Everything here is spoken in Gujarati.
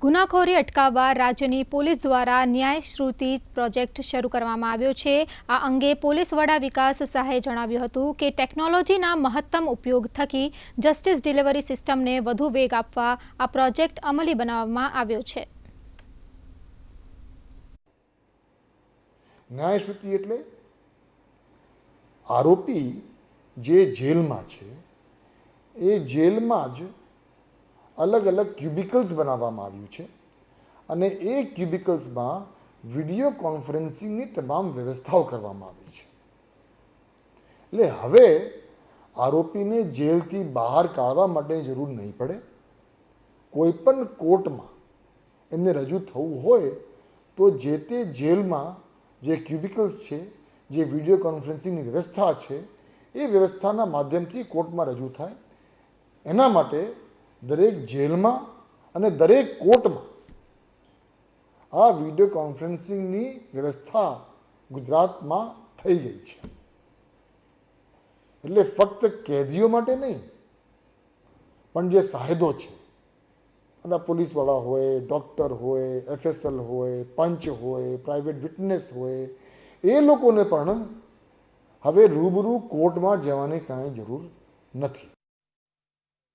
ગુનાખોરી અટકાવવા રાજ્યની પોલીસ દ્વારા ન્યાય શ્રુતિ પ્રોજેક્ટ શરૂ કરવામાં આવ્યો છે। આ અંગે પોલીસ વડા વિકાસ શાહે જણાવ્યું હતું કે ટેકનોલોજીના મહત્તમ ઉપયોગ થકી જસ્ટિસ ડિલિવરી સિસ્ટમને વધુ વેગ આપવા આ પ્રોજેક્ટ અમલી બનાવવામાં આવ્યો છે। ન્યાય શ્રુતિ એટલે આરોપી જે જેલમાં છે એ જેલમાં જ अलग अलग क्यूबिकल्स बनावવામાં આવ્યું છે અને એ ક્યુબિકલ્સમાં વિડીયો કોન્ફરન્સિંગની તમામ વ્યવસ્થાઓ કરવામાં આવી છે। એટલે હવે આરોપીને જેલથી બહાર કાઢવા માટેની જરૂર નહીં પડે। કોઈ પણ કોર્ટમાં એમને રજૂ થવું હોય તો જે તે જેલમાં જે ક્યુબિકલ્સ છે, જે વિડીયો કોન્ફરન્સિંગની વ્યવસ્થા છે, એ વ્યવસ્થાના માધ્યમથી કોર્ટમાં રજૂ થાય। એના માટે દરેક જેલમાં અને દરેક કોર્ટમાં આ વિડીયો કોન્ફરન્સિંગની વ્યવસ્થા ગુજરાતમાં થઈ ગઈ છે। એટલે ફક્ત કેદીઓ માટે નહીં, પણ જે સાહેદો છે, અને પોલીસવાળા હોય, ડૉક્ટર હોય, FSL હોય, પંચ હોય, પ્રાઇવેટ વિટનેસ હોય, એ લોકોને પણ હવે રૂબરૂ કોર્ટમાં જવાની કાંઈ જરૂર નથી।